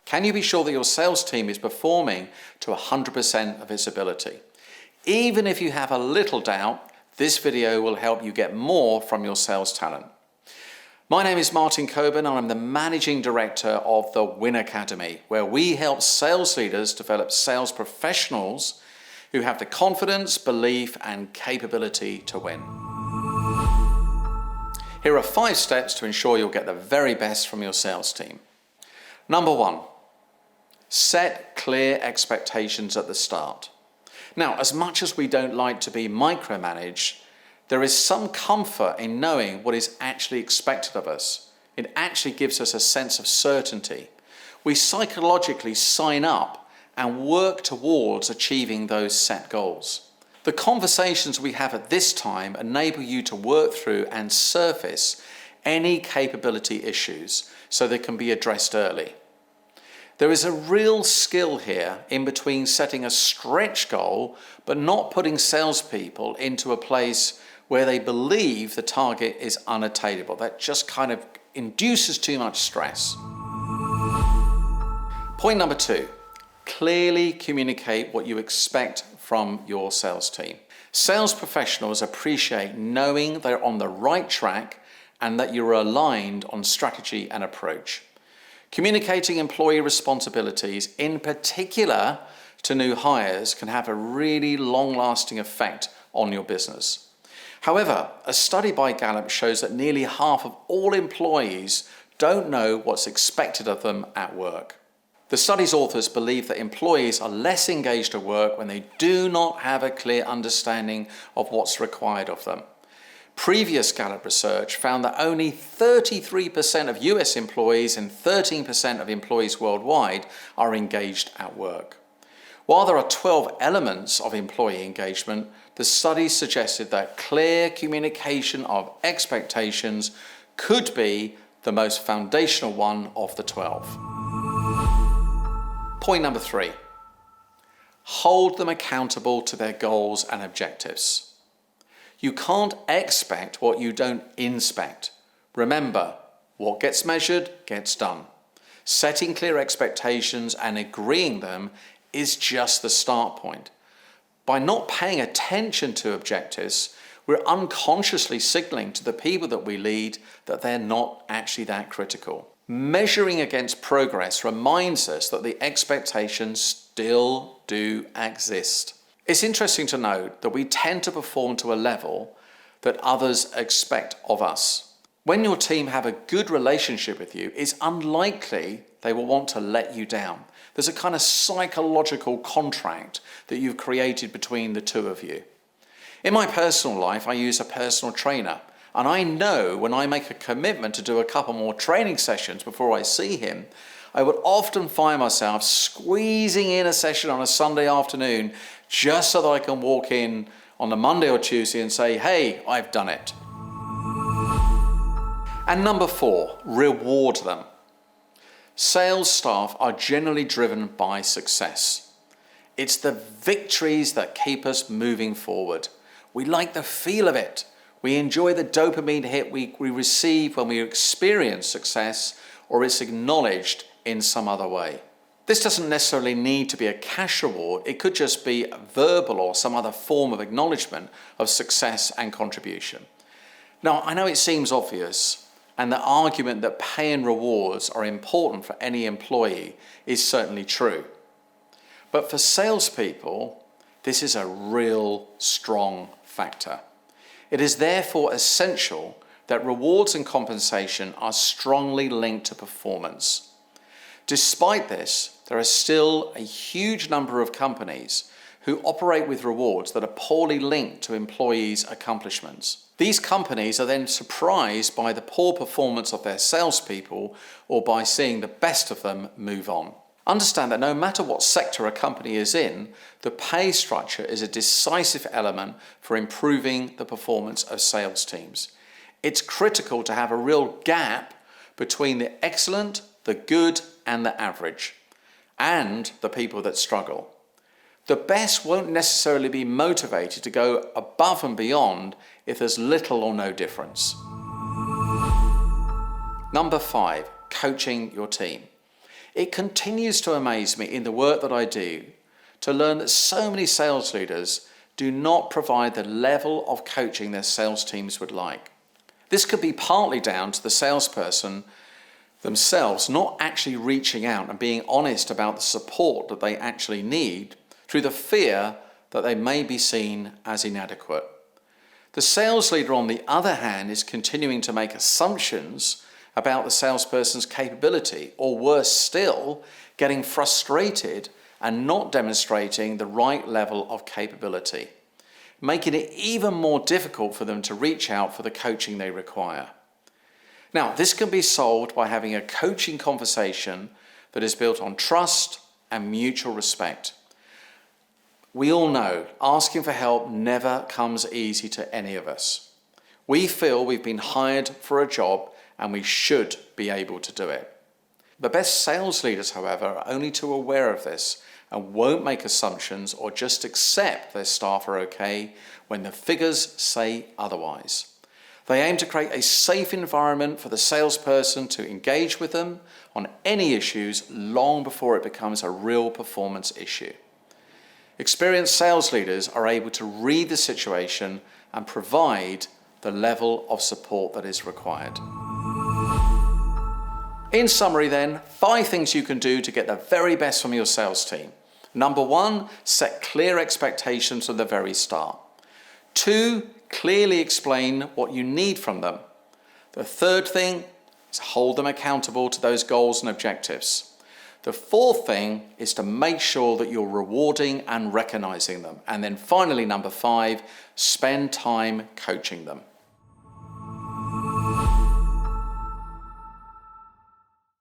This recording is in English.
Can you be sure that your sales team is performing to 100% of its ability? Even if you have a little doubt, this video will help you get more from your sales talent. My name is Martin Coburn and I'm the Managing Director of the Win Academy, where we help sales leaders develop sales professionals who have the confidence, belief and capability to win. Here are 5 steps to ensure you'll get the very best from your sales team. Number 1, set clear expectations at the start. Now, as much as we don't like to be micromanaged, there is some comfort in knowing what is actually expected of us. It actually gives us a sense of certainty. We psychologically sign up and work towards achieving those set goals. The conversations we have at this time enable you to work through and surface any capability issues so they can be addressed early. There is a real skill here in between setting a stretch goal but not putting salespeople into a place where they believe the target is unattainable. That just kind of induces too much stress. Point number 2, clearly communicate what you expect from your sales team. Sales professionals appreciate knowing they're on the right track and that you're aligned on strategy and approach. Communicating employee responsibilities, in particular to new hires, can have a really long-lasting effect on your business. However, a study by Gallup shows that nearly half of all employees don't know what's expected of them at work. The study's authors believe that employees are less engaged at work when they do not have a clear understanding of what's required of them. Previous Gallup research found that only 33% of US employees and 13% of employees worldwide are engaged at work. While there are 12 elements of employee engagement, the study suggested that clear communication of expectations could be the most foundational one of the 12. Point number 3, hold them accountable to their goals and objectives. You can't expect what you don't inspect. Remember, what gets measured gets done. Setting clear expectations and agreeing them is just the start point. By not paying attention to objectives, we're unconsciously signaling to the people that we lead that they're not actually that critical. Measuring against progress reminds us that the expectations still do exist. It's interesting to note that we tend to perform to a level that others expect of us. When your team have a good relationship with you, it's unlikely they will want to let you down. There's a kind of psychological contract that you've created between the two of you. In my personal life, I use a personal trainer, and I know when I make a commitment to do a couple more training sessions before I see him, I would often find myself squeezing in a session on a Sunday afternoon just so that I can walk in on the Monday or Tuesday and say, hey, I've done it. And number 4, reward them. Sales staff are generally driven by success. It's the victories that keep us moving forward. We like the feel of it. We enjoy the dopamine hit we receive when we experience success or it's acknowledged in some other way. This doesn't necessarily need to be a cash reward. It could just be verbal or some other form of acknowledgement of success and contribution. Now, I know it seems obvious, and the argument that pay and rewards are important for any employee is certainly true. But for salespeople, this is a real strong factor. It is therefore essential that rewards and compensation are strongly linked to performance. Despite this, there are still a huge number of companies who operate with rewards that are poorly linked to employees' accomplishments. These companies are then surprised by the poor performance of their salespeople or by seeing the best of them move on. Understand that no matter what sector a company is in, the pay structure is a decisive element for improving the performance of sales teams. It's critical to have a real gap between the excellent, the good, and the average, and the people that struggle. The best won't necessarily be motivated to go above and beyond if there's little or no difference. Number 5, coaching your team. It continues to amaze me in the work that I do to learn that so many sales leaders do not provide the level of coaching their sales teams would like. This could be partly down to the salesperson themselves not actually reaching out and being honest about the support that they actually need through the fear that they may be seen as inadequate. The sales leader, on the other hand, is continuing to make assumptions about the salesperson's capability, or worse still, getting frustrated and not demonstrating the right level of capability, making it even more difficult for them to reach out for the coaching they require. Now, this can be solved by having a coaching conversation that is built on trust and mutual respect. We all know asking for help never comes easy to any of us. We feel we've been hired for a job and we should be able to do it. The best sales leaders, however, are only too aware of this and won't make assumptions or just accept their staff are okay when the figures say otherwise. They aim to create a safe environment for the salesperson to engage with them on any issues long before it becomes a real performance issue. Experienced sales leaders are able to read the situation and provide the level of support that is required. In summary then, 5 things you can do to get the very best from your sales team. Number 1, set clear expectations from the very start. 2, clearly explain what you need from them. The third thing is hold them accountable to those goals and objectives. The fourth thing is to make sure that you're rewarding and recognizing them. And then finally, number 5, spend time coaching them.